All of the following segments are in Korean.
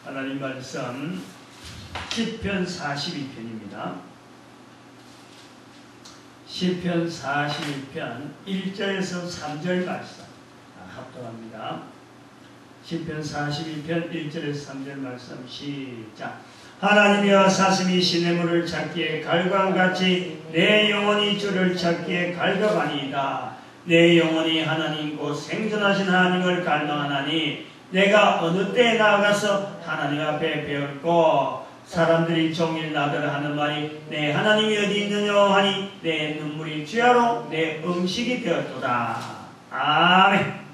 하나님 말씀 시편 42편입니다. 시편 42편 1절에서 3절 말씀 합독합니다. 시편 42편 1절에서 3절 말씀 시작. 하나님이여 사슴이 시냇물을 찾기에 갈과같이 내 영혼이 주를 찾기에 갈급하니이다. 내 영혼이 하나님 곧 생존하신 하나님을 갈망하나니 내가 어느 때에 나아가서 하나님 앞에 배웠고 사람들이 종일 나더러 하는 말이 내 하나님이 어디 있느냐 하니 내 눈물이 주야로 내 음식이 되었도다. 아멘.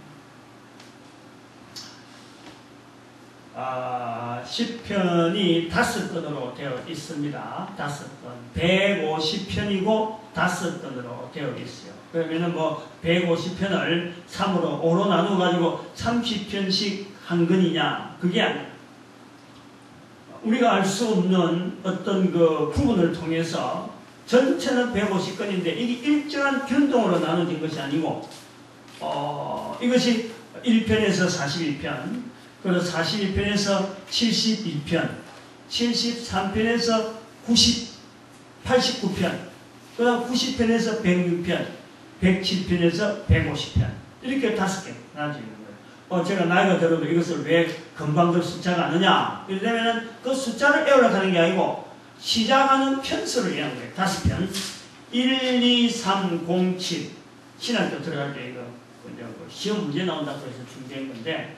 시편이 5권으로 되어 있습니다. 5권. 150편이고 5권으로 되어 있어요. 그러면은 150편을 3으로 5로 나눠가지고 30편씩 한 권이냐? 그게 아니에요. 우리가 알 수 없는 어떤 그 구분을 통해서 전체는 150권인데 이게 일정한 변동으로 나눠진 것이 아니고, 이것이 1편에서 41편, 그리고 42편에서 72편, 73편에서 89편, 그 다음 90편에서 106편, 107편에서 150편. 이렇게 5개 나눠져 있는 거예요. 제가 나이가 들어도 이것을 왜 금방 그 숫자가 안 오냐? 이러면은 그 숫자를 외우려 하는 게 아니고 시작하는 편수를 얘기하는 거예요. 5편. 1, 2, 3, 0, 7. 신학교 들어갈 때 이거 시험 문제 나온다고 해서 준비한 건데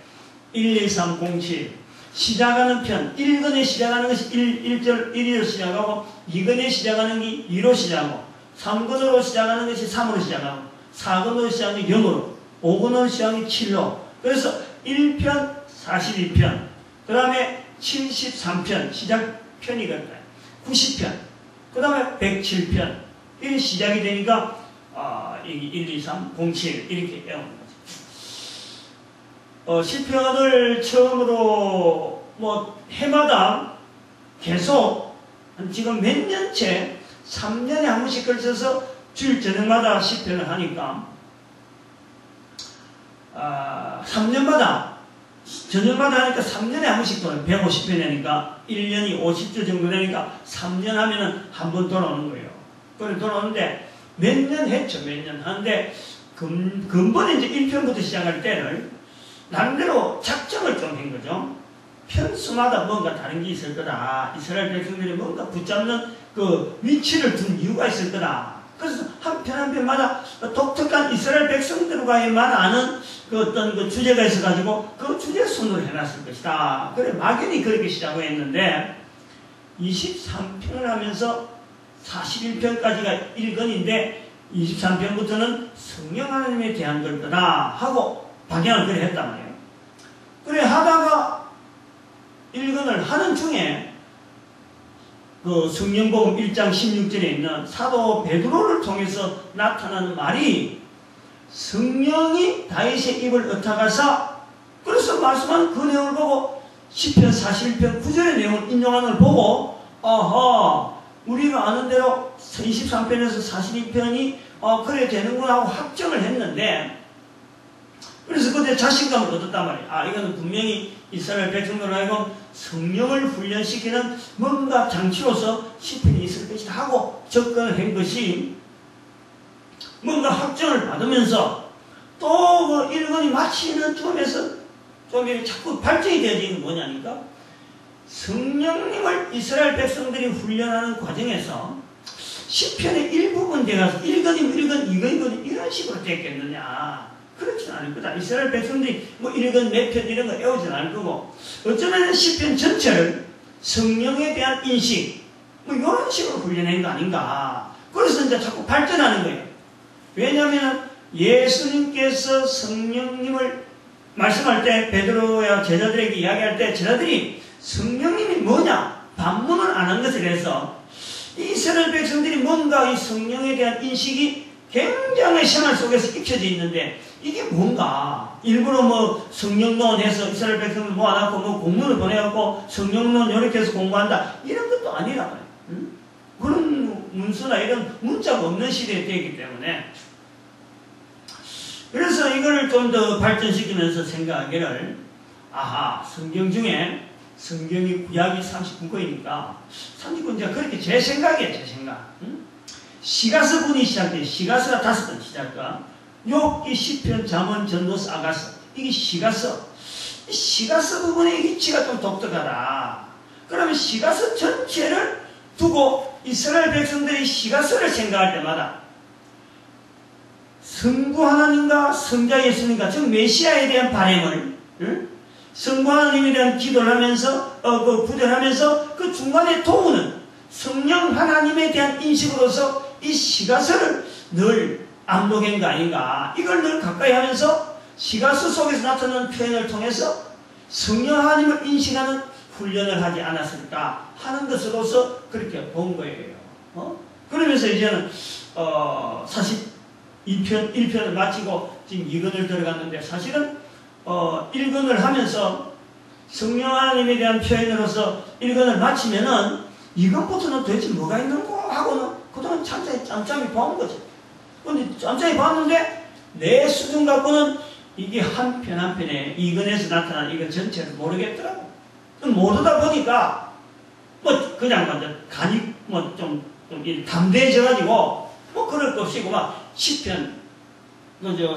1, 2, 3, 0, 7. 시작하는 편. 1권에 시작하는 것이 1절 1으로 시작하고 2권에 시작하는 게 2로 시작하고 3권으로 시작하는 것이 3으로 시작하고 4권으로 시작하는 게 0으로 5권으로 시작하는 게 7로. 그래서 1편 42편 그 다음에 73편 시작편이거든요. 90편 그 다음에 107편 이게 시작이 되니까 1, 2, 3, 0, 7 이렇게 외우는 거죠. 시편을 처음으로 해마다 계속 지금 몇 년째 3년에 한 번씩 걸쳐서 주일 저녁마다 시편을 하니까 3년마다 저녁마다 하니까 3년에 한 번씩 돌아요. 150편이니까 1년이 50주 정도 되니까 3년 하면은 한 번 돌아오는 거예요. 그래 돌아오는데 몇 년 했죠. 몇 년 하는데 근본에 이제 1편부터 시작할 때를 나름대로 작정을 좀 한 거죠. 편수마다 뭔가 다른 게 있을 거다. 이스라엘 백성들이 뭔가 붙잡는 그 위치를 둔 이유가 있을 거다. 그래서 한 편 한 편마다 독특한 이스라엘 백성들과만 아는 그 어떤 그 주제가 있어가지고 그 주제 순으로 해놨을 것이다. 그래 막연히 그렇게 시작을 했는데 23편을 하면서 41편까지가 1권인데 23편부터는 성령 하나님에 대한 걸 거다 하고 방향을 그래 했단 말이에요. 그래 하다가 1권을 하는 중에 그 성령복음 1장 16절에 있는 사도 베드로를 통해서 나타나는 말이 성령이 다윗의 입을 ը타가사 그래서 말씀한 그 내용을 보고 시편 41편 9절의 내용을 인용하는 걸 보고 우리가 아는 대로 23편에서 42편이 그래 되는구나 하고 확정을 했는데 그래서 그때 자신감을 얻었단 말이에요. 이거는 분명히 이스라엘 백성들을 하여금 성령을 훈련시키는 뭔가 장치로서 시편이 있을 것이다 하고 접근을 한 것이 뭔가 확정을 받으면서 또 그 1권이 마치는 쯤에서 좀 이렇게 자꾸 발전이 되어지는 게 뭐냐니까 성령님을 이스라엘 백성들이 훈련하는 과정에서 시편의 일부분 돼가서 1권이면 1권, 2권이면 이런 식으로 됐겠느냐. 그렇지는 않을 거다. 이스라엘 백성들이 1권, 몇 편 이런 거 외우진 않을 거고 어쩌면 시편 전체를 성령에 대한 인식 이런 식으로 훈련한 거 아닌가. 그래서 이제 자꾸 발전하는 거예요. 왜냐하면 예수님께서 성령님을 말씀할 때 베드로와 제자들에게 이야기할 때 제자들이 성령님이 뭐냐 반문을 안 한 것에 대해서 이스라엘 백성들이 뭔가 이 성령에 대한 인식이 굉장히 생활 속에서 익혀져 있는데 이게 뭔가 일부러 성령론 해서 이스라엘 백성을 모아놓고 공문을 보내갖고 성령론 이렇게 해서 공부한다 이런 것도 아니라 말이에요. 그런 문서나 이런 문자가 없는 시대에 되기 때문에 그래서 이걸 좀 더 발전시키면서 생각하기를 성경 중에 성경이 구약이 39권이니까 39권이니까 그렇게 제 생각이에요. 제 생각. 시가서분이 시작돼요. 시가서가 5번 시작과 욥기, 시편, 잠언, 전도서, 아가서. 이게 시가서. 시가서 부분의 위치가 좀 독특하다. 그러면 시가서 전체를 두고 이스라엘 백성들이 시가서를 생각할 때마다 성부 하나님과 성자 예수님과 즉 메시아에 대한 바램을 성부 하나님에 대한 기도를 하면서 구절하면서 그 중간에 도우는 성령 하나님에 대한 인식으로서 이 시가서를 늘 암독한 거 아닌가. 이걸 늘 가까이 하면서 시가서 속에서 나타나는 표현을 통해서 성령 하나님을 인식하는 훈련을 하지 않았을까 하는 것으로서 그렇게 본 거예요. 그러면서 이제는 42편, 1편을 마치고 지금 2권을 들어갔는데 사실은 1권을 하면서 성령 하나님에 대한 표현으로서 1권을 마치면은 2권부터는 도대체 뭐가 있는 거 하고는 그동안 짬짬이 봐온 거죠. 근데 짬짬이 봤는데 내 수준 갖고는 이게 한 편 한 편에 2권에서 나타난 이거 전체를 모르겠더라고. 모르다 보니까 뭐 그냥 간이 뭐 좀 담대해져가지고 뭐 그럴 것 없이 막 시편,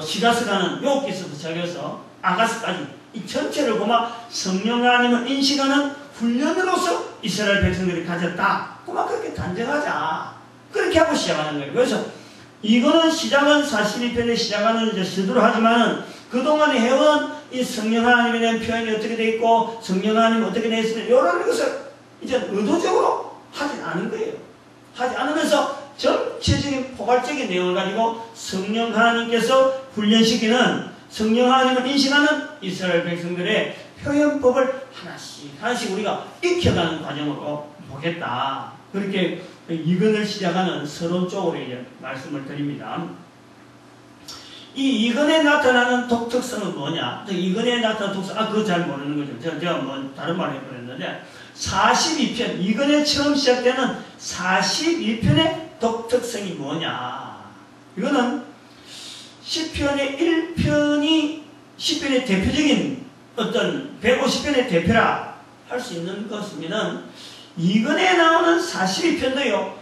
시가서라는 욥기서부터 시작해서 아가서까지 이 전체를 보면 성령 하나님을 인식하는 훈련으로서 이스라엘 백성들이 가졌다. 그만 그렇게 단정하자. 그렇게 하고 시작하는 거예요. 그래서 이거는 시작은 42편에 시작하는 이제 시도를 하지만은 그동안에 해온 이 성령 하나님에 대한 표현이 어떻게 되어 있고 성령 하나님이 어떻게 되어 있으면 이런 것을 이제 의도적으로 하진 않은 거예요. 하지 않으면서 전체적인 포괄적인 내용을 가지고 성령 하나님께서 훈련시키는 성령 하나님을 인식하는 이스라엘 백성들의 표현법을 하나씩 우리가 익혀가는 과정으로 보겠다. 그렇게 이근을 시작하는 서론 쪽으로 이제 말씀을 드립니다. 이 이근에 나타나는 독특성은 뭐냐? 이근에 나타나는 독특성, 그거 잘 모르는 거죠. 제가 뭐 다른 말 해버렸는데 42편, 이근에 처음 시작되는 42편의 독특성이 뭐냐? 이거는 시편의 1편이 시편의 대표적인 어떤 150편의 대표라 할 수 있는 것이면은 이근에 나오는 42편도요,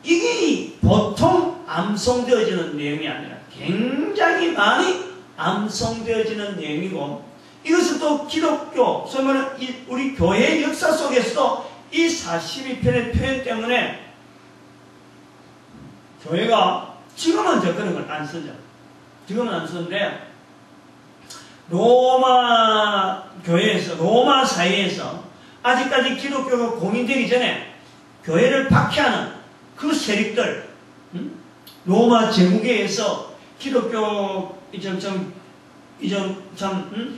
이게 보통 암송되어지는 내용이 아니라 굉장히 많이 암송되어지는 내용이고, 이것은 또 기독교, 소위 말하는 우리 교회의 역사 속에서도 이 42편의 표현 때문에 교회가 지금은 그런 걸 안 쓰죠. 지금은 안 쓰는데 로마 교회에서, 로마 사회에서 아직까지 기독교가 공인되기 전에 교회를 박해하는 그 세력들, 로마 제국에서 기독교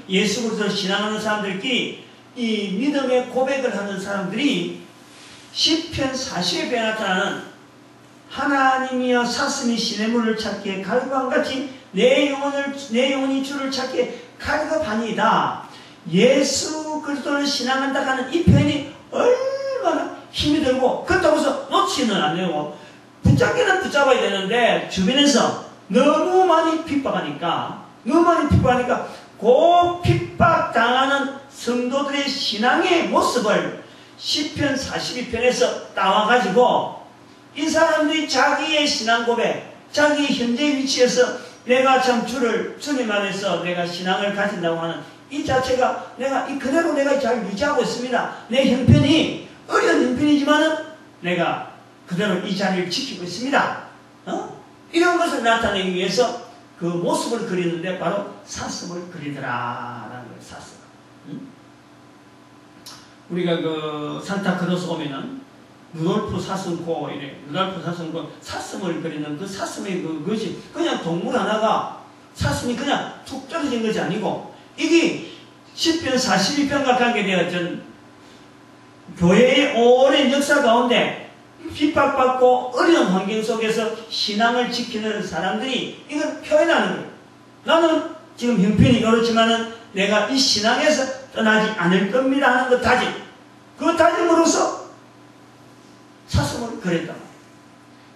예수 그리스도를 신앙하는 사람들끼리 이 믿음의 고백을 하는 사람들이 시편 40에 나타나는 하나님이여 사슴이 시냇물을 찾기에 갈급함같이 내 영혼이 주를 찾기에 갈급하니이다. 예수 그리스도를 신앙한다 하는 이 표현이 얼마나 힘이 들고, 그렇다고 해서 놓치는 안 되고 붙잡기는 붙잡아야 되는데 주변에서 너무 많이 핍박하니까 그 핍박당하는 성도들의 신앙의 모습을 시편 42편에서 따와가지고 이 사람들이 자기의 신앙 고백, 자기 현재 위치에서 내가 참 주님 안에서 내가 신앙을 가진다고 하는 이 자체가 그대로 내가 잘 유지하고 있습니다. 내 형편이 어려운 형편이지만은 내가 그대로 이 자리를 지키고 있습니다. 이런 것을 나타내기 위해서 그 모습을 그리는데 바로 사슴을 그리더라라는 거예요. 사슴. 우리가 그 산타크로스 오면은 루돌프 사슴코 이래, 루돌프 사슴코, 사슴을 그리는 그 사슴의 그것이 그냥 동물 하나가 사슴이 그냥 툭 떨어진 것이 아니고, 이게 시편 42편과 관계되어진 교회의 오랜 역사 가운데 핍박받고 어려운 환경 속에서 신앙을 지키는 사람들이 이걸 표현하는 거예요. 나는 지금 형편이 그렇지만은 내가 이 신앙에서 떠나지 않을 겁니다 하는 그 다짐, 그 다짐으로서 사슴을 그렸다.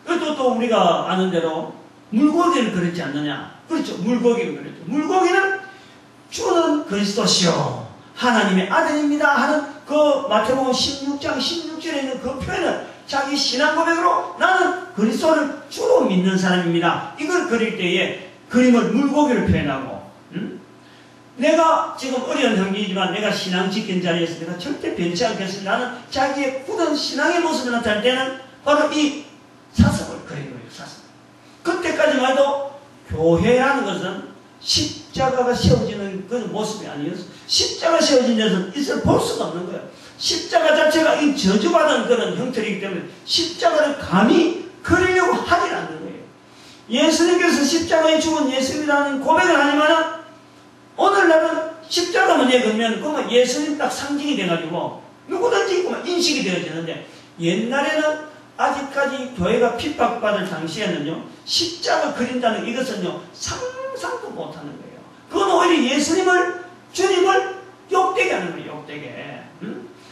그것도 또 우리가 아는 대로 물고기를 그렸지 않느냐. 그렇죠. 물고기를 그렸죠. 물고기는 주는 그리스도시요 하나님의 아들입니다 하는 그 그 마태복음 16장 16절에 있는 그 표현을 자기 신앙 고백으로 나는 그리스도를 주로 믿는 사람입니다. 이걸 그릴 때에 그림을 물고기를 표현하고 내가 지금 어려운 형편이지만 내가 신앙 지킨 자리에서 내가 절대 변치 않겠습니다. 나는 자기의 굳은 신앙의 모습을 나타낼 때는 바로 이 사슴을 그린 거예요. 사슴. 그때까지만 해도 교회라는 것은 십자가가 세워지는 그 모습이 아니었어. 십자가 세워진 데서 있을 볼 수가 없는 거예요. 십자가 자체가 이 저주받은 그런 형태이기 때문에 십자가를 감히 그리려고 하질 않는 거예요. 예수님께서 십자가에 죽은 예수님이라는 고백을 하지만 오늘날은 십자가만 그러면 그러면 예수님 딱 상징이 돼가지고 누구든지 인식이 되어지는데 옛날에는 아직까지 교회가 핍박받을 당시에는요 십자가 그린다는 이것은요 상상도 못하는 거예요. 그건 오히려 예수님을 주님을 욕되게 하는 거예요. 욕되게.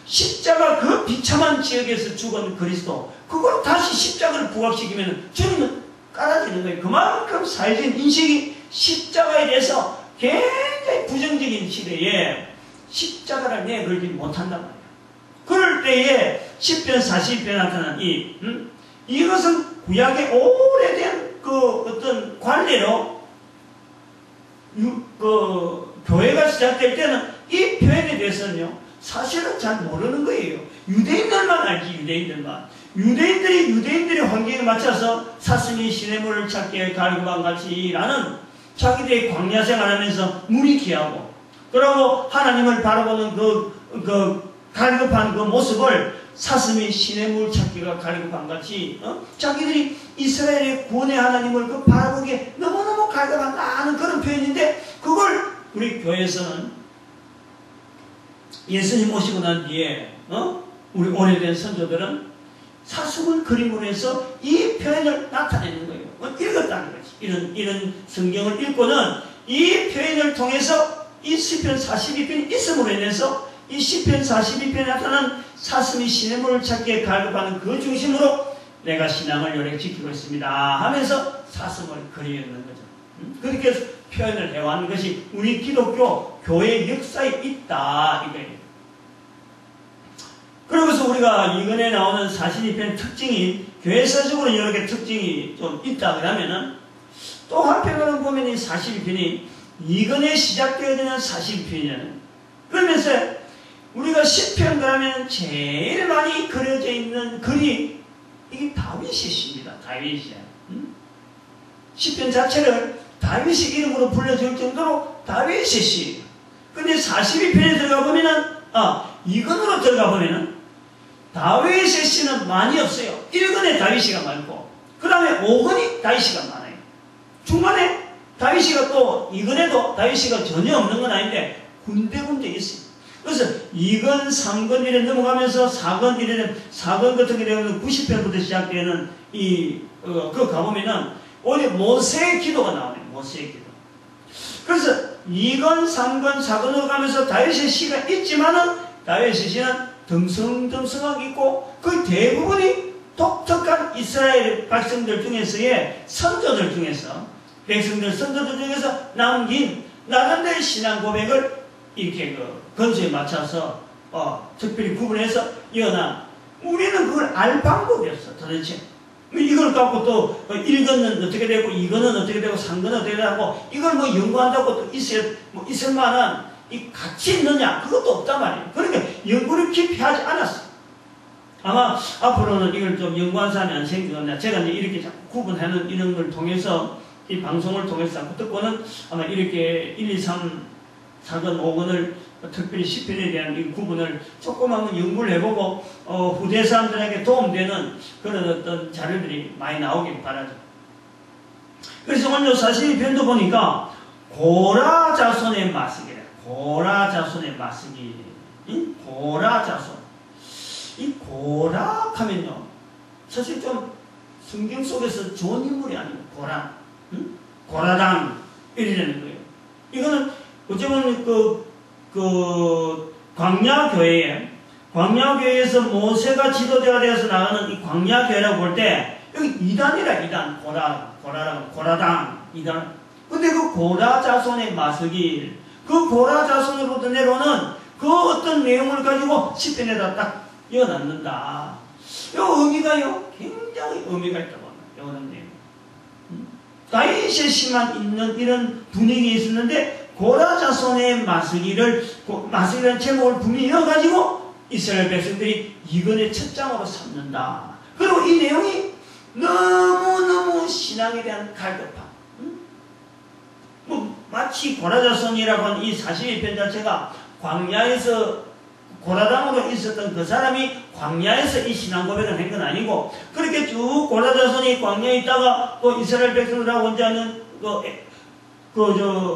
십자가 그 비참한 지역에서 죽은 그리스도 그걸 다시 십자가를 부각시키면 주님은 깔아지는 거예요. 그만큼 사회적인 인식이 십자가에 대해서 굉장히 부정적인 시대에 십자가를 내걸지 못한단 말이에요. 그럴 때에 10편 40편에 나타난 이것은 구약의 오래된 그 어떤 관례로 교회가 시작될 때는 이 표현에 대해서는요 사실은 잘 모르는 거예요. 유대인들만 알지. 유대인들이 환경에 맞춰서 사슴이 시냇물을 찾기에 갈급한 같이라는 자기들의 광야 생활하면서 물이 귀하고 그러고 하나님을 바라보는 그 갈급한 그 모습을 사슴이 시냇물 찾기가 갈급한 같이 자기들이 이스라엘의 구원의 하나님을 그 바라보기에 너무너무 갈급한가 하는 그런 표현인데 그걸 우리 교회에서는 예수님 오시고 난 뒤에 우리 오래된 선조들은 사슴을 그림으로 해서 이 표현을 나타내는 거예요. 읽었다는 거지. 이런 성경을 읽고는 이 표현을 통해서 이 시편 42편이 있음으로 인해서 이 시편 42편에 나타난 사슴이 시냇물을 찾기에 갈급하는 그 중심으로 내가 신앙을 요래 지키고 있습니다 하면서 사슴을 그리는 거죠. 그렇게 해서 표현을 해왔는 것이 우리 기독교 교회 역사에 있다 이거예요. 그러면서 우리가 이건에 나오는 42편 특징이 교회사적으로 이렇게 특징이 좀 있다 그러면은 또 한편으로는 보면 이 42편이 이건에 시작되어지는 42편이잖아요. 그러면서 우리가 10편 그러면 제일 많이 그려져 있는 글이 이게 다윗의 시입니다. 다윗의 시. 10편 자체를 다윗의 이름으로 불려줄 정도로 다윗의 시. 근데 42편에 들어가 보면은 이건으로 들어가 보면은 다윗의 시는 많이 없어요. 1권에 다윗이가 많고 그 다음에 5권이 다윗이가 많아요. 중간에 다윗이가 또 2권에도 다윗이가 전혀 없는 건 아닌데 군데군데 있어요. 그래서 2권, 3권 이래 넘어가면서 4권 이래 4권 같은 경우는 90편부터 시작되는 그거 가보면은 오히려 모세의 기도가 나오네요. 모세의 기도. 그래서 2권, 3권, 4권으로 가면서 다윗의 시가 있지만은 다윗의 시는 듬성듬성하게 있고 그 대부분이 독특한 이스라엘 백성들 중에서의 선조들 중에서 백성들 선조들 중에서 남긴 나름대로의 신앙 고백을 이렇게 건수에 맞춰서 특별히 구분해서 이어나 우리는 그걸 알 방법이 없어 도대체. 이걸 갖고 또 1권은 어떻게 되고 2권은 어떻게 되고 3권은 어떻게 되고 이걸 연구한다고 또 있을 만한 이 같이 있느냐 그것도 없단 말이에요. 그러니까 연구를 깊이 하지 않았어요. 아마 앞으로는 이걸 좀 연구한 사람이 안 생기겠나. 제가 이제 이렇게 자꾸 구분하는 이런 걸 통해서 이 방송을 통해서 자꾸 듣고는 아마 이렇게 1, 2, 3, 4권, 5권을 특별히 10편에 대한 이 구분을 조금 한번 연구를 해보고 후대 사람들에게 도움되는 그런 어떤 자료들이 많이 나오길 바라죠. 그래서 오늘 42편도 보니까 고라 자손의 마스기래. 고라 자손의 마스기. 고라 자손. 이 고라 하면요 사실 좀 성경 속에서 좋은 인물이 아니고 고라. 고라당 이러는 거예요. 이거는 어쩌면 광야교회에서 모세가 지도자가 되어서 나가는 이 광야교회라고 볼 때 여기 이단이라 이단. 고라당 이단. 근데 그 고라 자손의 마스길 그 고라 자손으로부터 내려오는 그 어떤 내용을 가지고 시편에다 딱 이어놨는다. 이 의미가요, 굉장히 의미가 있다고 합니다. 이런 내용. 다윗의 시만 있는 이런 분위기에 있었는데, 고라 자손의 마스기라는 제목을 분명히 이어가지고 이스라엘 백성들이 이건의 첫 장으로 삼는다. 그리고 이 내용이 너무너무 신앙에 대한 갈급함. 마치 고라 자손이라고 하는 이 42편 자체가 광야에서 고라당으로 있었던 그 사람이 광야에서 이 신앙 고백을 한 건 아니고, 그렇게 쭉 고라 자손이 광야에 있다가 또 이스라엘 백성들하고 혼자는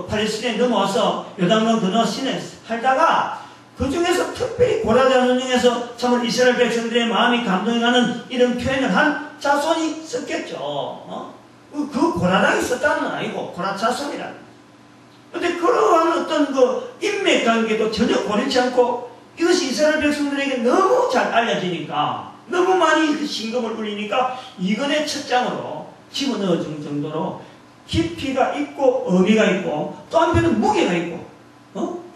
팔레스타인에 넘어와서 요단강 건너 시내 살다가 그 중에서 특별히 고라 자손 중에서 참으로 이스라엘 백성들의 마음이 감동이 가는 이런 표현을 한 자손이 썼겠죠. 그 고라당이 썼다는 건 아니고 고라 자손이라는. 근데 그러한 어떤 그 인맥 관계도 전혀 고려치 않고 이것이 이스라엘 백성들에게 너무 잘 알려지니까, 너무 많이 그 신금을 울리니까 이건의 첫 장으로 집어넣어 준 정도로 깊이가 있고 의미가 있고 또 한편은 무게가 있고,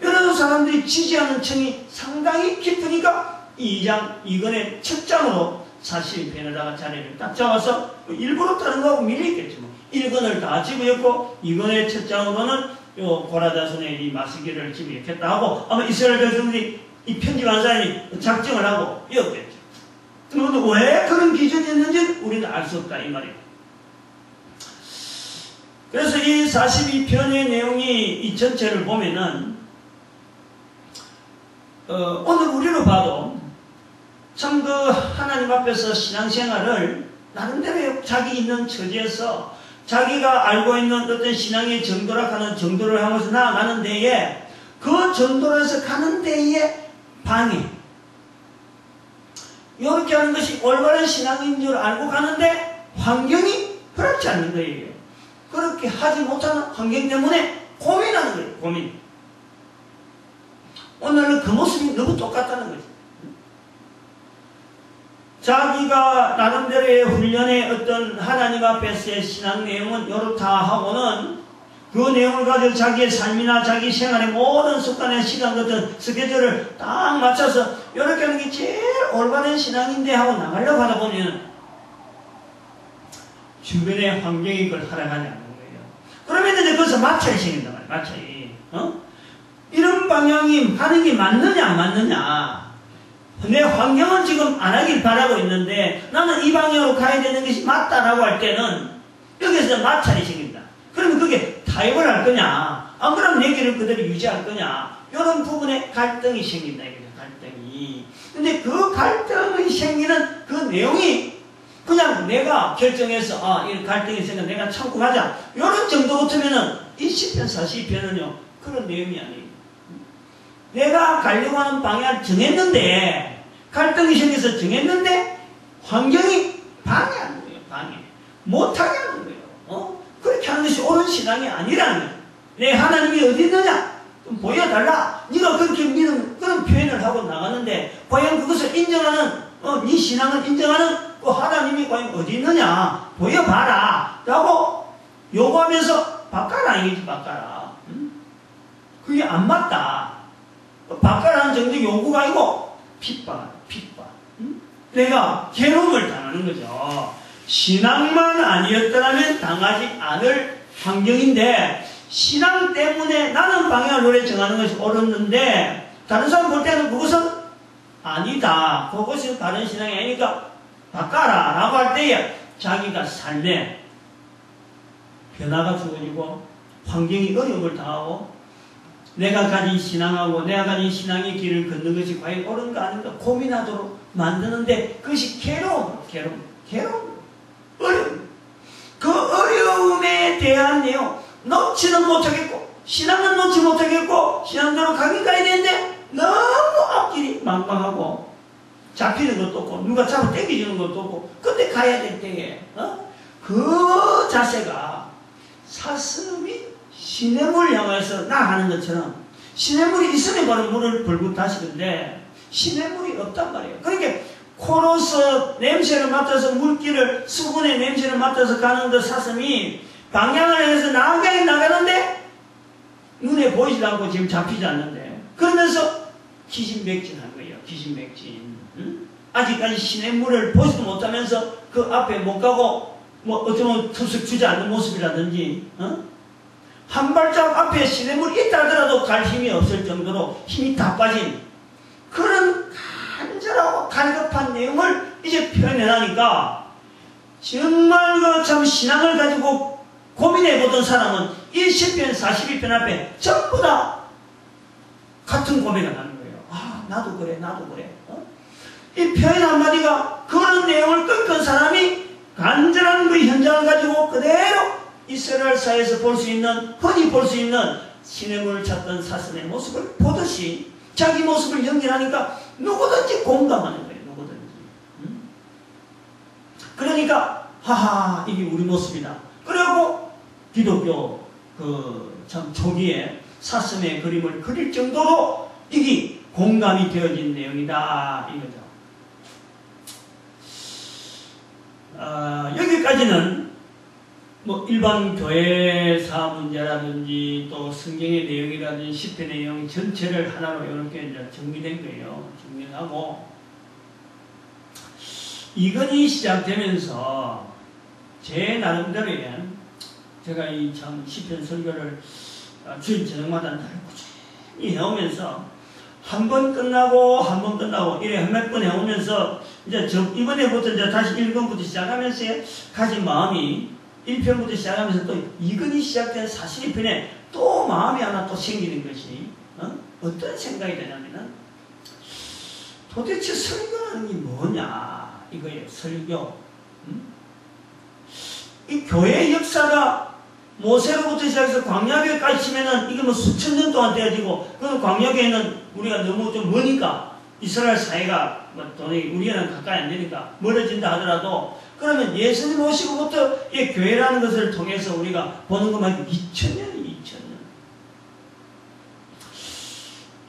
여러 사람들이 지지하는 층이 상당히 깊으니까 이 장 이건의 첫 장으로 사실 편에다가 자리를 딱 잡아서 일부러 다른 거하고 밀리겠지 뭐. 1권을 다 집어였고 2권의 첫 장으로는 요 고라 자손의 이 마스기를 집어였겠다 하고, 아마 이스라엘 백성들이 이 편집한 사람이 작정을 하고 이었겠죠. 그런데 왜 그런 기준이 있는지 우리는 알 수 없다 이 말이에요. 그래서 이 42편의 내용이 이 전체를 보면은 오늘 우리로 봐도 참 그 하나님 앞에서 신앙생활을 나름대로 자기 있는 처지에서 자기가 알고 있는 어떤 신앙의 정도락하는 정도를 하면서 나아가는 데에, 그 정도로서 가는 데에 방해, 이렇게 하는 것이 올바른 신앙인 줄 알고 가는데 환경이 그렇지 않는 거예요. 그렇게 하지 못하는 환경 때문에 고민하는 거예요. 고민. 오늘은 그 모습이 너무 똑같다는 거죠. 자기가 나름대로의 훈련의 어떤 하나님 앞에서의 신앙 내용은 이렇다 하고는 그 내용을 가지고 자기의 삶이나 자기 생활의 모든 습관의 시간 같은 스케줄을 딱 맞춰서 이렇게 하는 게 제일 올바른 신앙인데 하고 나가려고 하다 보면 주변의 환경이 그걸 허락하지 않는 거예요. 그러면 이제 거기서 마찰이 생긴단 말이에요. 마찰이. 이런 방향이 하는 게 맞느냐 안 맞느냐. 내 환경은 지금 안 하길 바라고 있는데 나는 이 방향으로 가야 되는 것이 맞다라고 할 때는 여기서 마찰이 생긴다. 그러면 그게 타협을 할 거냐, 안 그러면 내 길을 그대로 유지할 거냐, 이런 부분에 갈등이 생긴다 이거죠. 갈등이. 근데 그 갈등이 생기는 그 내용이 그냥 내가 결정해서 이 갈등이 생겨 내가 참고 가자 이런 정도 같으면은 이 10편 42편은요 그런 내용이 아니에요. 내가 가려고 하는 방향을 정했는데, 갈등이 생겨서 정했는데 환경이 방해하는 거예요. 방해. 못하게 하는 거예요. 그렇게 하는 것이 옳은 신앙이 아니라는 거예요. 내 하나님이 어디 있느냐 좀 보여달라, 네가 그렇게 믿는 그런 표현을 하고 나가는데, 과연 그것을 인정하는 네 신앙을 인정하는 그 하나님이 과연 어디 있느냐 보여봐라 라고 요구하면서 바꿔라 이거지. 바꿔라. 그게 안 맞다. 바꿔라는 정도 요구가 아니고 핍박. 내가 괴로움을 당하는 거죠. 신앙만 아니었더라면 당하지 않을 환경인데, 신앙 때문에 나는 방향을 노래 정하는 것이 옳았는데 다른 사람 볼 때는 그것은 아니다, 그것은 다른 신앙이 아니니까 바꿔라 라고 할 때에 자기가 삶에 변화가 주어지고 환경이 어려움을 당하고 내가 가진 신앙하고 내가 가진 신앙의 길을 걷는 것이 과연 옳은가 아닌가 고민하도록 만드는데, 그것이 괴로움. 어려움. 그 어려움에 대한 내용 놓지는 못하겠고 신앙은 놓지 못하겠고 신앙대로 가긴 가야 되는데 너무 앞길이 망망하고 잡히는 것도 없고 누가 잡아 당겨주는 것도 없고, 근데 가야 될 때에 그 자세가 사슴이 시냇물 향해서 나가는 것처럼, 시냇물이 있으면 바로 물을 벌고 다시는데 시냇물이 없단 말이에요. 그러니까 코로서 냄새를 맡아서 물기를, 수분의 냄새를 맡아서 가는 그 사슴이 방향을 해서 나가긴 나가는데 눈에 보이지 않고 지금 잡히지 않는데, 그러면서 기진맥진한 거예요. 기진맥진. 응? 아직까지 시냇물을 보지도 못하면서 그 앞에 못 가고 뭐 어쩌면 턱석 주지 않는 모습이라든지 한 발짝 앞에 시냇물이 있다 하더라도 갈 힘이 없을 정도로 힘이 다 빠진 그런 간절하고 갈급한 내용을 이제 표현해나니까 정말 그 참 신앙을 가지고 고민해보던 사람은 이 시편 42편 앞에 전부 다 같은 고백이 나는 거예요. 아, 나도 그래, 나도 그래. 이 표현 한마디가 그런 내용을 꺾은 사람이 간절한 그 현장을 가지고 그대로 이스라엘 사회에서 볼 수 있는, 흔히 볼 수 있는 시냇물을 찾던 사슴의 모습을 보듯이 자기 모습을 연결하니까 누구든지 공감하는 거예요. 누구든지. 그러니까 하하, 이게 우리 모습이다. 그리고 기독교 참 초기에 사슴의 그림을 그릴 정도로 이게 공감이 되어진 내용이다 이거죠. 여기까지는 뭐 일반 교회사 문제라든지 또 성경의 내용이라든지 시편의 내용 전체를 하나로 이렇게 이제 정리된 거예요. 정리하고 이건이 시작되면서 제 나름대로의 제가 이 참 시편 설교를 주일 저녁마다 날 꾸준히 해오면서 한 번 끝나고 한 번 끝나고 이래 몇 번 해오면서 이제 이번에부터 이제 다시 1권부터 시작하면서 가진 마음이 1편부터 시작하면서 또 2권이 시작된 42편에 또 마음이 하나 또 생기는 것이 어떤 생각이 되냐면은 도대체 설교라는 게 뭐냐 이거예요. 설교. 이 교회의 역사가 모세로부터 시작해서 광야교회까지 치면은 이게 뭐 수천 년 동안 되어지고 그 광야교회는 우리가 너무 좀 머니까 이스라엘 사회가 뭐 우리는 가까이 안 되니까 멀어진다 하더라도 그러면 예수님 오시고부터 이 교회라는 것을 통해서 우리가 보는 것만 2000년이 2000년.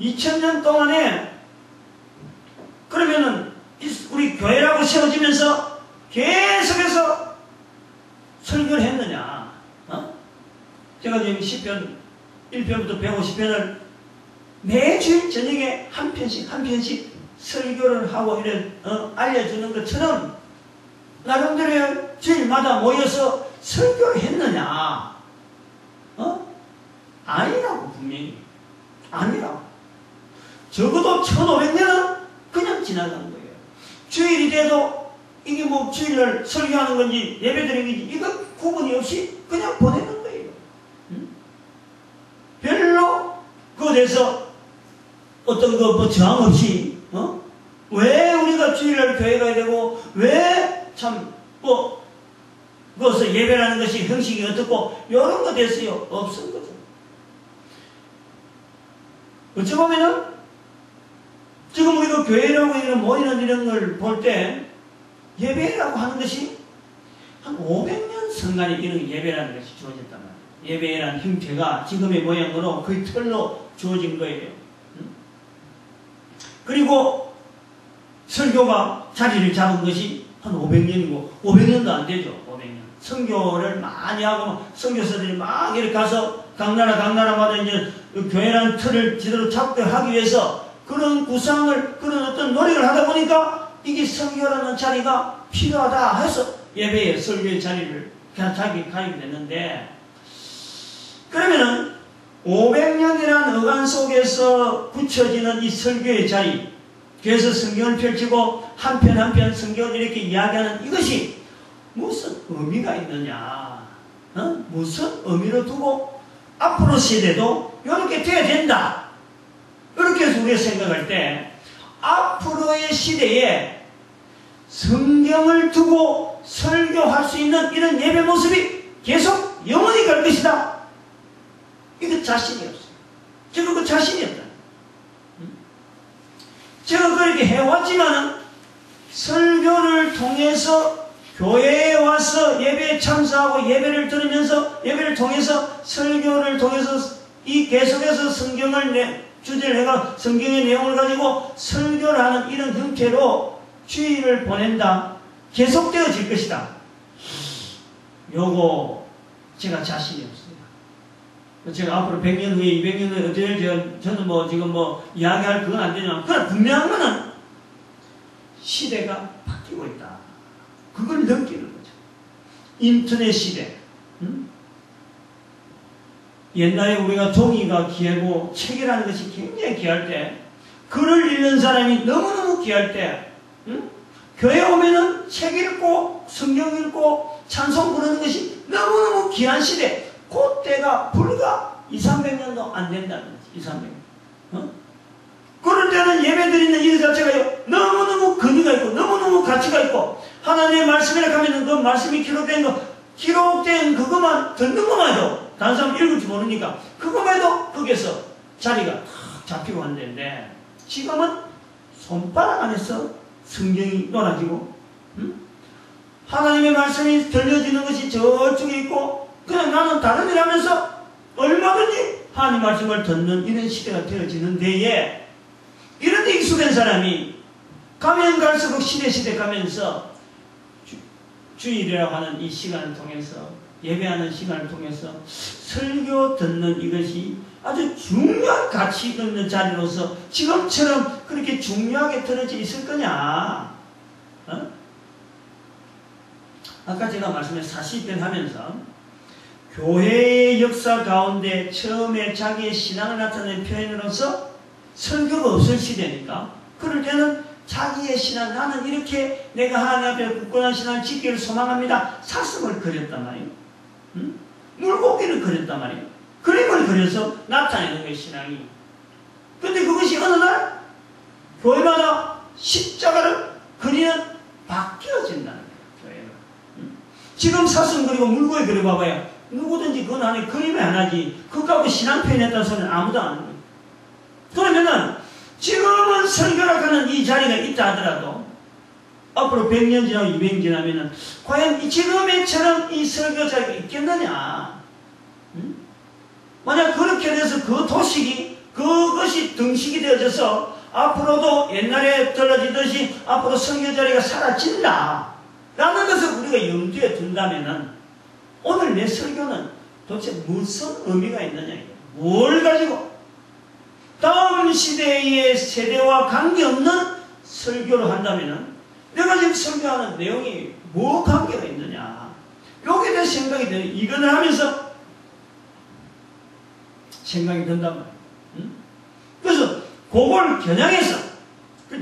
2000년 동안에 그러면은 우리 교회라고 세워지면서 계속해서 설교를 했느냐? 제가 지금 시편 1편부터 150편을 매주일 저녁에 한 편씩 설교를 하고 이런 알려주는 것처럼 나름대로 주일마다 모여서 설교를 했느냐? 아니라고 분명히 아니라고. 적어도 1500년은 그냥 지나간 거예요. 주일이 돼도 이게 뭐 주일날 설교하는 건지 예배드리는 건지 이거 구분이 없이 그냥 보내는 거예요. 별로 그거에 대해서 어떤 뭐 저항 없이 왜 우리가 주일날 교회 가야 되고 왜 참 뭐 그것을 예배라는 것이 형식이 어떻고 이런 것에 대해서 없은 거죠. 어찌 보면은 지금 우리가 교회라고 이런 모이는 이런 걸 볼 때 예배라고 하는 것이 한 500년 성간에 이런 예배라는 것이 주어졌단 말이에요. 예배라는 형태가 지금의 모양으로 거의 틀로 주어진 거예요. 그리고 설교가 자리를 잡은 것이 한 500년이고 500년도 안 되죠. 500년. 선교를 많이 하고 선교사들이 막 이렇게 가서 각 나라마다 이제 교회라는 틀을 제대로 잡게 하기 위해서 그런 구상을 그런 어떤 노력을 하다 보니까 이게 선교라는 자리가 필요하다 해서 예배의 설교의 자리를 그냥 자기 가입이 됐는데 그러면은 500년이라는 어간 속에서 굳혀지는 이 설교의 자리 그래서 성경을 펼치고 한 편 한 편 성경을 이렇게 이야기하는 이것이 무슨 의미가 있느냐 무슨 의미를 두고 앞으로 세대도 이렇게 돼야 된다 이렇게 해서 우리가 생각할 때 앞으로의 시대에 성경을 두고 설교할 수 있는 이런 예배 모습이 계속 영원히 갈 것이다. 이거 자신이 없어요. 제가 그 자신이 없다. 제가 그렇게 해왔지만은 설교를 통해서 교회에 와서 예배에 참석하고 예배를 들으면서 예배를 통해서 설교를 통해서 이 계속해서 성경을 주제를 해가 성경의 내용을 가지고 설교를 하는 이런 형태로 주일을 보낸다. 계속되어질 것이다. 요거 제가 자신이 없습니다. 제가 앞으로 100년 후에 200년 후에 어떻게 저는 뭐 지금 뭐 이야기할 그건 안 되지만 그러나 분명한 거는 시대가 바뀌고 있다. 그걸 느끼는 거죠. 인터넷 시대. 옛날에 우리가 종이가 귀하고 책이라는 것이 굉장히 귀할 때 글을 읽는 사람이 너무너무 귀할 때 교회 오면은 책 읽고 성경 읽고 찬송 부르는 것이 너무너무 귀한 시대. 그때가 불과 200~300년도 안 된다는 거지. 200~300년. 그럴 때는 예배 드리는 일 자체가 너무너무 근위가 있고 너무너무 가치가 있고 하나님의 말씀이라 하면 그 말씀이 기록된 그것만 듣는 것만 해도 다른 사람 읽을지 모르니까 그것만 해도 거기에서 자리가 탁 잡히고 한다는데 지금은 손바닥 안에서 성경이 놀아지고 하나님의 말씀이 들려지는 것이 저쪽에 있고 그냥 나는 다른 일 하면서 얼마든지 하나님 말씀을 듣는 이런 시대가 되어지는 데에 이런 데 익숙한 사람이 가면 갈수록 시대 가면서 주일이라고 하는 이 시간을 통해서 예배하는 시간을 통해서 설교 듣는 이것이 아주 중요한 가치 있는 자리로서 지금처럼 그렇게 중요하게 들어져 있을 거냐? 아까 제가 말씀한 40편 하면서 교회의 역사 가운데 처음에 자기의 신앙을 나타낸 표현으로서 설교가 없을 시대니까 그럴 때는 자기의 신앙 나는 이렇게 내가 하나님 앞에 굳건한 신앙을 지키기를 소망합니다. 사슴을 그렸단 말이에요. 물고기를 그렸단 말이에요. 그림을 그려서 나타내는 거예요. 신앙이. 근데 그것이 어느 날 교회마다 십자가를 그리는 바뀌어진다는 거예요. 지금 사슴 그리고 물고기 그려봐봐요. 누구든지 그건 안에 그림이 하나지 그거하고 신앙 표현했다는 소리는 아무도 안 하는 거예요. 그러면은 지금은 설교라고 하는 이 자리가 있다 하더라도 앞으로 100년 지나고 200년 지나면은 과연 지금처럼 이 설교 자리가 있겠느냐? 만약 그렇게 돼서 그 도식이 그것이 등식이 되어져서 앞으로도 옛날에 들어지듯이 앞으로 설교 자리가 사라진다 라는 것을 우리가 염두에 둔다면은 오늘 내 설교는 도대체 무슨 의미가 있느냐? 뭘 가지고 다음 시대의 세대와 관계없는 설교를 한다면은 내가 지금 설교하는 내용이 뭐 관계가 있느냐? 여기에 대해서 생각이 되는 이건을 하면서 생각이 든단 말이에요. 그래서 그걸 겨냥해서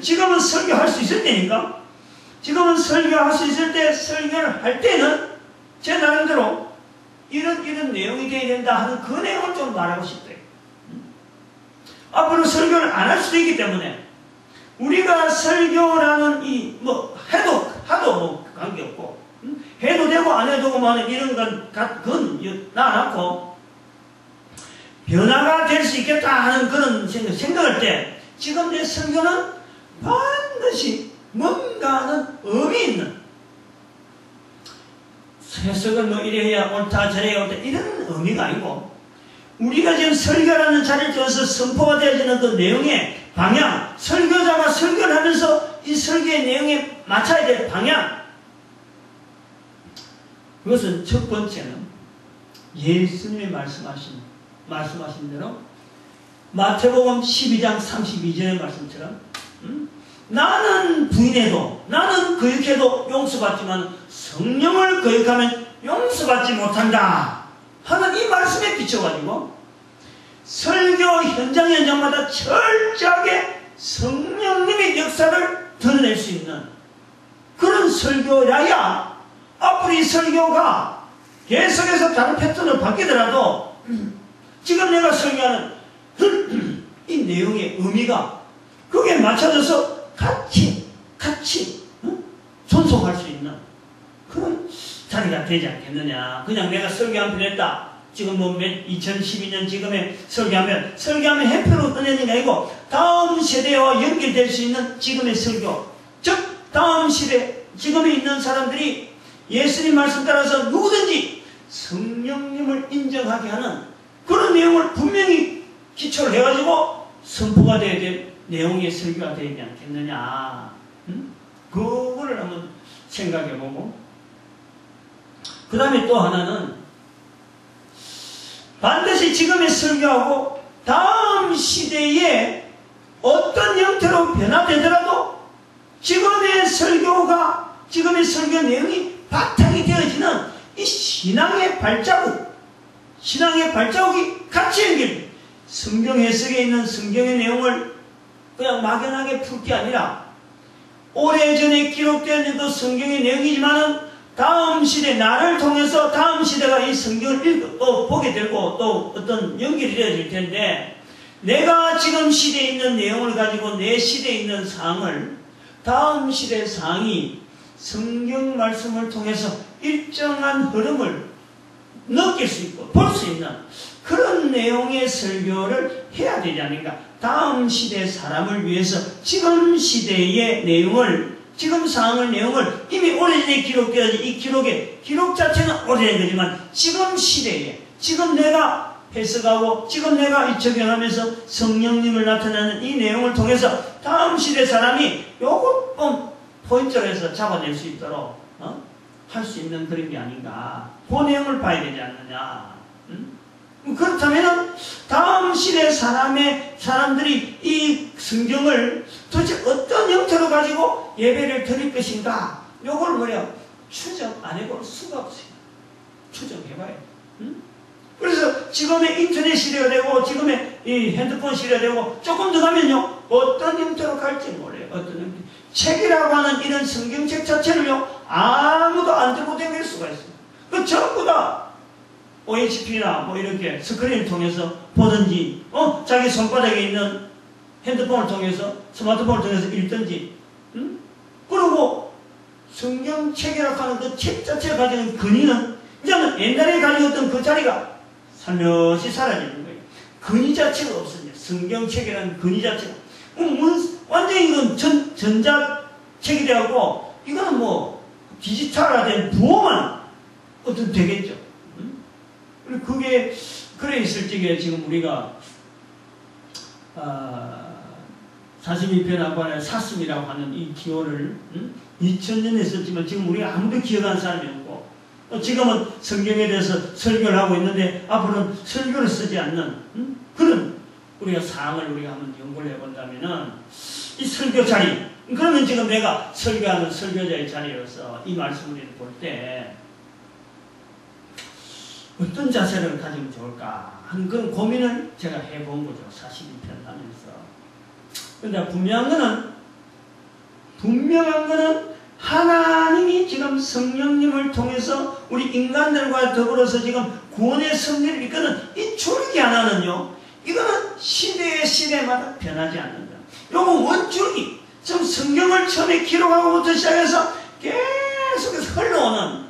지금은 설교할 수 있을 때니까 지금은 설교할 수 있을 때 설교를 할 때는 제 나름대로 이런 내용이 되어야 된다 하는 그 내용을 좀 말하고 싶어요. 앞으로 설교를 안 할 수도 있기 때문에 우리가 설교라는 하도 뭐 관계없고 해도 되고 안 해도 되고 하는 이런 그건 나않고 변화가 될 수 있겠다 하는 그런 생각할 때 지금 내 설교는 반드시 뭔가는 의미 있는 해석을 뭐 이래야 옳다 저래야 옳다 이런 의미가 아니고 우리가 지금 설교라는 자리를 통해서 선포가 되어지는 그 내용의 방향 설교자가 설교를 하면서 이 설교의 내용에 맞춰야 될 방향 그것은 첫 번째는 예수님이 말씀하신 대로 마태복음 12장 32절의 말씀처럼 나는 부인해도 나는 거역해도 용서받지만 성령을 거역하면 용서받지 못한다 하는 이 말씀에 비춰가지고 설교 현장마다 철저하게 성령님의 역사를 드러낼 수 있는 그런 설교라야 앞으로 이 설교가 계속해서 다른 패턴으로 바뀌더라도 지금 내가 설교하는 이 내용의 의미가 그게 맞춰져서 같이 존속할 수 있는 그런 자리가 되지 않겠느냐. 그냥 내가 설교 한 편 했다. 지금 뭐 2012년 지금에 설교하면 해표로 끝내는 게 아니고 다음 세대와 연결될 수 있는 지금의 설교. 즉 다음 시대 지금에 있는 사람들이 예수님 말씀 따라서 누구든지 성령님을 인정하게 하는 그런 내용을 분명히 기초를 해가지고 선포가 되어야 될 내용의 설교가 되지 않겠느냐. 그거를 한번 생각해보고 그 다음에 또 하나는 반드시 지금의 설교하고 다음 시대에 어떤 형태로 변화되더라도 지금의 설교 내용이 바탕이 되어지는 이 신앙의 발자국이 같이 연결. 성경 해석에 있는 성경의 내용을 그냥 막연하게 풀 게 아니라 오래전에 기록되어 있는 그 성경의 내용이지만은 다음 시대, 나를 통해서 다음 시대가 이 성경을 보게 되고 또 어떤 연결이 되어질 텐데, 내가 지금 시대에 있는 내용을 가지고 내 시대에 있는 사항을 다음 시대 사항이 성경 말씀을 통해서 일정한 흐름을 느낄 수 있고 볼 수 있는 그런 내용의 설교를 해야 되지 않는가. 다음 시대 사람을 위해서 지금 시대의 내용을, 지금 상황의 내용을 이미 오래전에 기록되어진 이 기록 자체는 오래된 거지만 지금 시대에, 지금 내가 해석하고 지금 내가 적용하면서 성령님을 나타내는 이 내용을 통해서 다음 시대 사람이 요것 포인트로 해서 잡아낼 수 있도록 할 수 있는 그런 게 아닌가. 그 내용을 봐야 되지 않느냐. 그렇다면 다음 시대 사람들이 이 성경을 도대체 어떤 형태로 가지고 예배를 드릴 것인가, 요걸 추정 안 해볼 수가 없어요. 추정해봐요. 그래서 지금의 인터넷 시대가 되고 지금의 이 핸드폰 시대가 되고 조금 더 가면요 어떤 형태로 갈지 몰라요. 어떤 형태. 책이라고 하는 이런 성경책 자체를요 아무도 안 들고 다닐 수가 있어요. 그 전부 다 OHP나 이렇게 스크린을 통해서 보든지 자기 손바닥에 있는 핸드폰을 통해서, 스마트폰을 통해서 읽든지, 그리고 성경책이라고 하는 그 책 자체가 가지는 근위는 이제는 옛날에 가지고 있던 그 자리가 살며시 사라지는 거예요. 근위 자체가 없어요. 성경책이라는 근위 자체가. 완전히 이건 전자책이 되고, 이거는 디지털화된 부호만 되겠죠. 그게, 그래 있을 적에 지금 우리가, 42편 앞반에 사슴이라고 하는 이 기호를, 2000년에 썼지만 지금 우리가 아무도 기억하는 사람이 없고, 지금은 성경에 대해서 설교를 하고 있는데, 앞으로는 설교를 쓰지 않는, 그런 우리가 사항을 우리가 한번 연구를 해본다면은, 이 설교 자리, 그러면 지금 내가 설교하는 설교자의 자리로서 이 말씀을 볼 때, 어떤 자세를 가지면 좋을까 하는 그런 고민을 제가 해본 거죠. 42편 하면서. 근데 분명한 거는 하나님이 지금 성령님을 통해서 우리 인간들과 더불어서 지금 구원의 섭리를 이끄는 이 줄기 하나는요, 이거는 시대마다 변하지 않는다. 요거 원줄기, 지금 성경을 처음에 기록하고부터 시작해서 계속해서 흘러오는,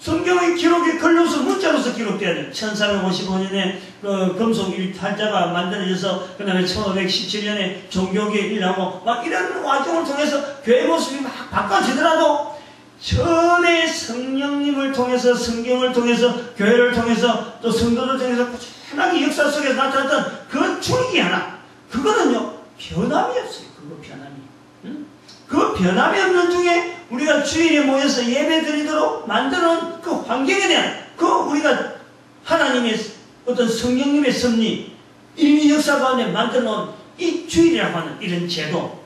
성경의 기록이 글로서 문자로서 기록돼야 돼요. 1455년에 금속 일탈자가 만들어져서 그 다음에 1517년에 종교개혁이 일어나고 막 이런 과정을 통해서 교회 모습이 막 바꿔지더라도 처음에 성령님을 통해서, 성경을 통해서, 교회를 통해서, 또 성도를 통해서 꾸준하게 역사 속에서 나타났던 그 줄기 하나, 그거는요 변함이 없어요. 그 변함이 없는 중에 우리가 주일에 모여서 예배 드리도록 만드는 그 환경에 대한 우리가 하나님의 어떤 성령님의 섭리, 인류 역사 가운데 만들어 놓은 이 주일이라고 하는 이런 제도,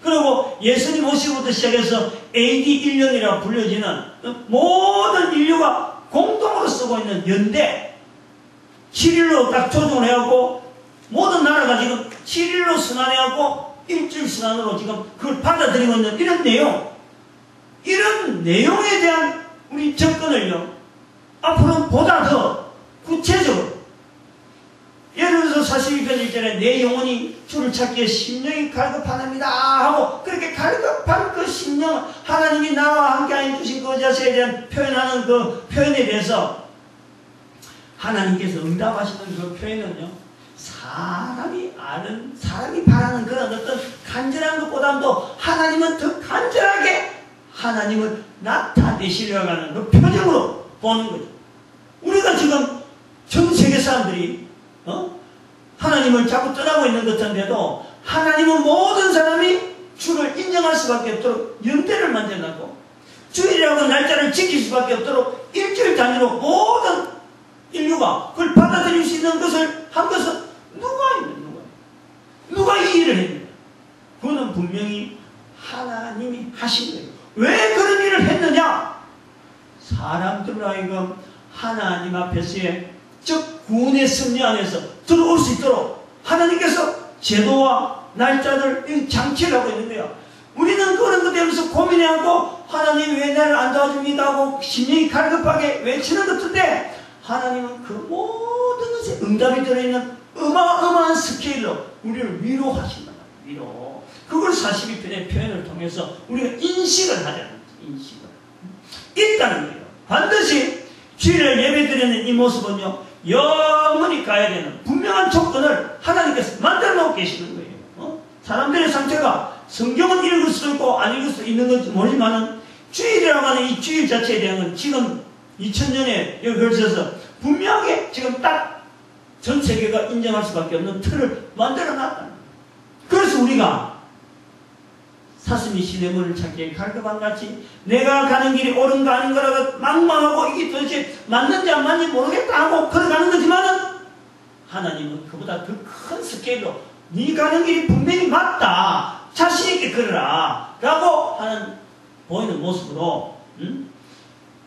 그리고 예수님 오시고부터 시작해서 AD 1년이라고 불려지는 모든 인류가 공동으로 쓰고 있는 연대, 7일로 딱 조정을 해갖고 모든 나라가 지금 7일로 순환해갖고 일주일 순환으로 지금 그걸 받아들이고 있는 이런 내용에 대한 우리 접근을요, 앞으로는 보다 더 구체적으로, 예를 들어서 42편 1절에 내 영혼이 주를 찾기에 심령이 갈급하답니다 하고, 그렇게 갈급한 그 심령, 하나님이 나와 함께 해주신 그 자세에 대한 표현하는 그 표현에 대해서 하나님께서 응답하시는 그 표현은요, 사람이 바라는 그런 어떤 간절한 것보다도 하나님은 더 간절하게 하나님을 나타내시려고 하는 그 표정으로 보는 거죠. 우리가 지금 전 세계 사람들이 하나님을 자꾸 떠나고 있는 것 같은데도 하나님은 모든 사람이 주를 인정할 수밖에 없도록 연대를 만들어놨고, 주일이라고 날짜를 지킬 수밖에 없도록 일주일 단위로 모든 인류가 그걸 받아들일 수 있는 것을 한 것은 누가 이 일을 했느냐? 그거는 분명히 하나님이 하신 거예요. 왜 그런 일을 했느냐? 사람들로 하여금 하나님 앞에서의 즉 구원의 승리 안에서 들어올 수 있도록 하나님께서 제도와 날짜를 장치를 하고 있는 거예요. 우리는 그런 것 때문에 고민해하고 하나님 왜 나를 안 도와줍니다 하고 심령이 갈급하게 외치는 것인데 하나님은 그 모든 것에 응답이 들어있는 어마어마한 스케일로 우리를 위로하신다. 위로. 그걸 42편의 표현을 통해서 우리가 인식을 하자는 거죠. 인식을. 있다는 거예요. 반드시 주일을 예배드리는 이 모습은요, 영원히 가야 되는 분명한 조건을 하나님께서 만들어 놓고 계시는 거예요. 사람들의 상태가 성경은 읽을 수도 있고 안 읽을 수도 있는 건지 모르지만은 주일이라고 하는 이 주일 자체에 대한 건 지금 2000년에 여기 걸쳐서 분명하게 지금 딱 전 세계가 인정할 수밖에 없는 틀을 만들어 놨다는 거예요. 그래서 우리가 사슴이 시냇물을 찾기에 갈급한 같이 내가 가는 길이 옳은가 아닌가라고 망망하고 이게 도대체 맞는지 안 맞는지 모르겠다 하고 걸어가는 거지만은 하나님은 그보다 더 큰 스케일로 네 가는 길이 분명히 맞다. 자신있게 걸어라. 라고 하는 보이는 모습으로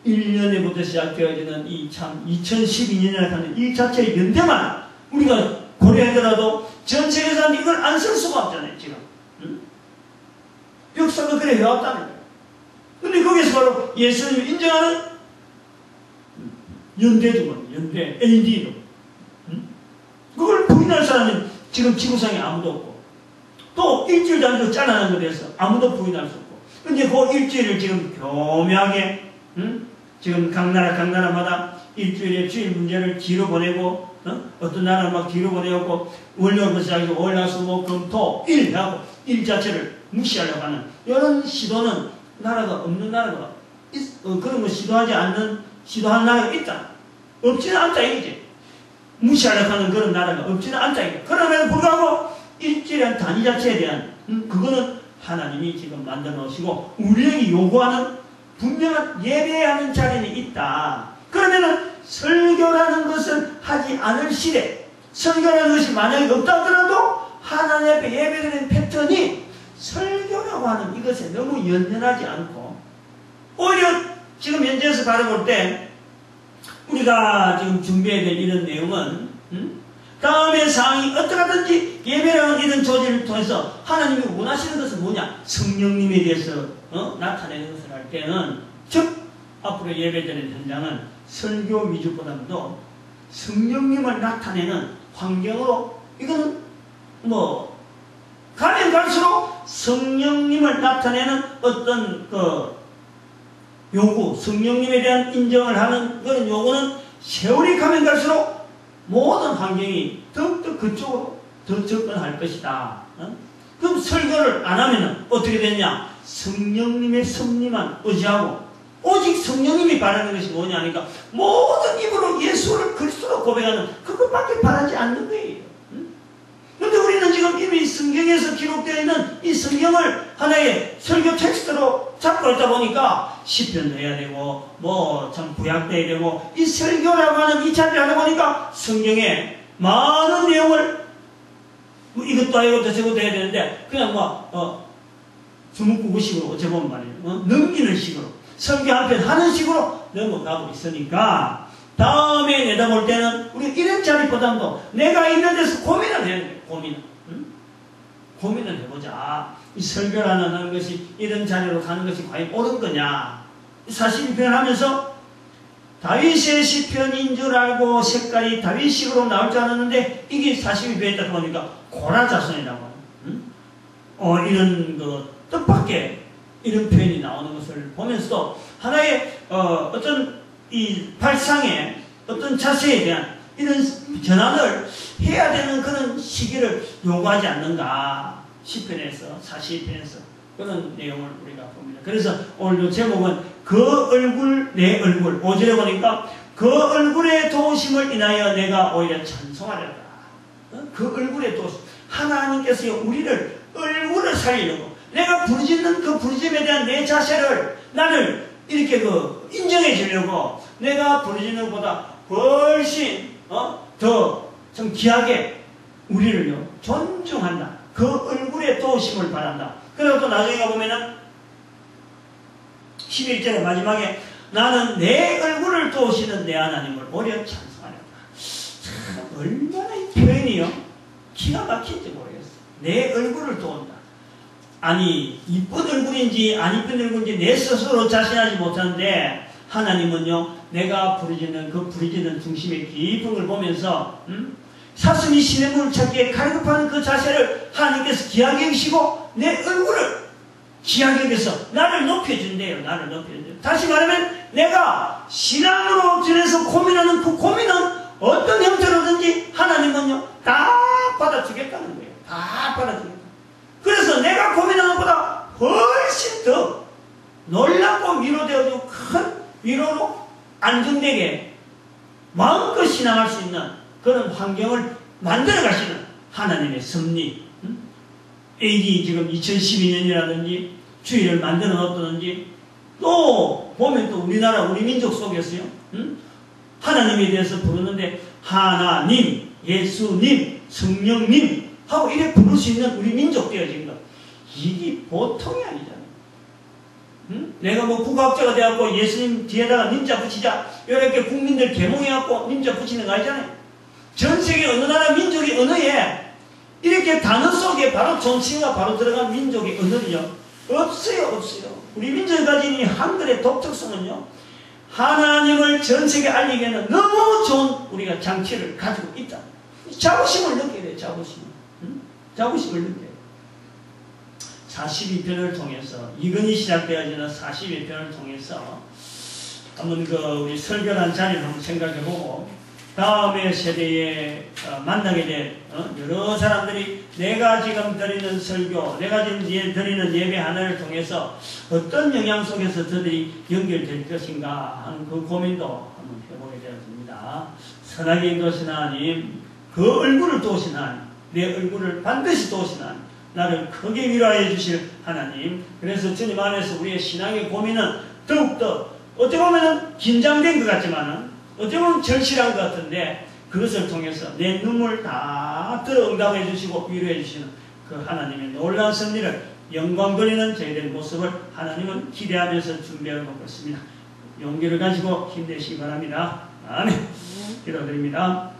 1년에부터 시작되어지는 이 참 2012년이라고 하는 이 자체의 연대만 우리가 고려하더라도 전 세계에서는 이걸 안 쓸 수가 없잖아요. 지금. 역사가 그래 해왔다는 거예요. 근데 거기서 바로 예수님을 인정하는 연대주건, 연대, AD로. 그걸 부인할 사람은 지금 지구상에 아무도 없고, 또 일주일도 안 되고 잘라난 것에 대해서 아무도 부인할 수 없고, 근데 그 일주일을 지금 교묘하게, 지금 각 나라마다 일주일에 주일 문제를 뒤로 보내고, 어떤 나라는 막 뒤로 보내고, 월요일부터 시작해서 월화수목금토 일 하고, 일 자체를 무시하려고 하는 이런 시도는 나라가 없는 나라가 그런 거 시도하는 나라가 있다. 없지는 않다 이거지. 무시하려고 하는 그런 나라가 없지는 않다 이거. 그럼에도 불구하고 일주일의 단위 자체에 대한 그거는 하나님이 지금 만들어 놓으시고 우리에게 요구하는 분명한 예배해야 하는 자리는 있다. 그러면은 설교라는 것을 하지 않을 시대, 설교라는 것이 만약에 없다 하더라도 하나님 앞에 예배드리는 패턴이 설교라고 하는 이것에 너무 연연하지 않고 오히려 지금 현재에서 바라볼 때 우리가 지금 준비해야 될 이런 내용은 다음의 상황이 어떡하든지 예배라는 이런 조직을 통해서 하나님이 원하시는 것은 뭐냐? 성령님에 대해서 나타내는 것을 할 때는 즉 앞으로 예배드리는 현장은 설교 위주보다도 성령님을 나타내는 환경으로 이거는 가면 갈수록 성령님을 나타내는 어떤 요구, 성령님에 대한 인정을 하는 그런 요구는 세월이 가면 갈수록 모든 환경이 더욱더 그쪽으로 더 접근할 것이다. 그럼 설교를 안 하면 어떻게 되냐? 성령님의 섭리만 의지하고 오직 성령님이 바라는 것이 뭐냐 하니까 모든 입으로 예수를 그리스도로 고백하는 그것밖에 바라지 않는 거예요. 근데 우리는 지금 이미 성경에서 기록되어 있는 이 성경을 하나의 설교 텍스트로 잡고 있다 보니까 시편도 해야 되고 참 구약도 해야 되고 이 설교라고 하는 이 자리를 하다 보니까 성경에 많은 내용을 이것도 이것도 저것도 해야 되는데 그냥 주먹구구식으로 어찌 보면 말이에요. 넘기는 식으로 설교 한 편 하는 식으로 넘어가고 있으니까 다음에 내다볼 때는 우리 이런 자리보다도 내가 있는 데서 고민을 해야 돼요. 고민을 해보자. 이 설교라는 것이 이런 자리로 가는 것이 과연 옳은 거냐. 42편을 하면서 다윗의 시편인 줄 알고 색깔이 다윗식으로 나올 줄 알았는데 이게 42편에 딱 보니까 고라자손이라고 하는 이런 뜻밖의 이런 표현이 나오는 것을 보면서 하나의 어떤 이 발상의 어떤 자세에 대한 이런 전환을 해야 되는 그런 시기를 요구하지 않는가. 시편에서 42편에서 그런 내용을 우리가 봅니다. 그래서 오늘 이 제목은 그 얼굴 내 얼굴 5절에 보니까 그 얼굴의 도우심을 인하여 내가 오히려 찬송하려다. 그 얼굴의 도우심. 하나님께서 우리를 얼굴을 살리려고 내가 부르짖는 그 부르짖음에 대한 내 자세를 나를 이렇게 인정해 주려고 내가 부르짖는 것보다 훨씬 더 좀 귀하게 우리를요 존중한다. 그 얼굴에 도우심을 바란다. 그리고 또 나중에 가보면은 11절의 마지막에 나는 내 얼굴을 도우시는 내 하나님을 오래 찬송하였다. 참 얼마나 이 표현이요 기가 막힌지 모르겠어. 내 얼굴을 도운다. 아니 이쁜 얼굴인지 안 이쁜 얼굴인지 내 스스로 자신하지 못하는데 하나님은요 내가 부르짖는 그 부르짖는 중심의 깊은 걸 보면서 사슴이 시냇물을 찾기에 갈급하는 그 자세를 하나님께서 귀하게 여기시고 내 얼굴을 귀하게 여기서 나를 높여준대요. 나를 높여준대요. 다시 말하면 내가 신앙으로 지내서 고민하는 그 고민은 어떤 형태로든지 하나님은요 다 받아주겠다는 거예요. 다 받아주겠다. 그래서 내가 고민하는 것보다 훨씬 더 놀랍고 위로되어도 큰 위로로 안정되게 마음껏 신앙할 수 있는 그런 환경을 만들어 가시는 하나님의 섭리. AD 지금 2012년이라든지 주의를 만들어 놓았다든지 또 보면 또 우리나라 우리 민족 속에서요 하나님에 대해서 부르는데 하나님, 예수님, 성령님 하고 이렇게 부를 수 있는 우리 민족 되어진 것 이게 보통이 아니잖아요. 내가 뭐 국어학자가 되어갖고 예수님 뒤에다가 님자 붙이자 이렇게 국민들 계몽해갖고 님자 붙이는 거 아니잖아요. 전 세계 어느 나라 민족이 언어에 이렇게 단어 속에 바로 존칭어가 바로 들어간 민족의 언어는요 없어요. 없어요. 우리 민족이 가진 이 한글의 독특성은요 하나님을 전 세계에 알리기에는 너무 좋은 우리가 장치를 가지고 있다. 자부심을 느껴야 돼요. 자부심을. 자부심을 느껴요. 42편을 통해서 이근이 시작되어지는 42편을 통해서 한번 우리 설교한 자리를 한번 생각해보고 다음의 세대에 만나게 될 여러 사람들이 내가 지금 드리는 설교, 내가 지금 드리는 예배 하나를 통해서 어떤 영향 속에서 저들이 연결될 것인가 하는 그 고민도 한번 해보게 되었습니다. 선하게 인도하신 하나님, 그 얼굴을 도우신 하나님, 내 얼굴을 반드시 도우신 하나님, 나를 크게 위로하여 주실 하나님. 그래서 주님 안에서 우리의 신앙의 고민은 더욱더 어떻게 보면 긴장된 것 같지만은 어떻게 보면 절실한 것 같은데 그것을 통해서 내 눈물 다 들어 응답해 주시고 위로해 주시는 그 하나님의 놀라운 섭리를 영광 돌리는 저희들의 모습을 하나님은 기대하면서 준비해 놓고 있습니다. 용기를 가지고 힘내시기 바랍니다. 아멘. 기도드립니다.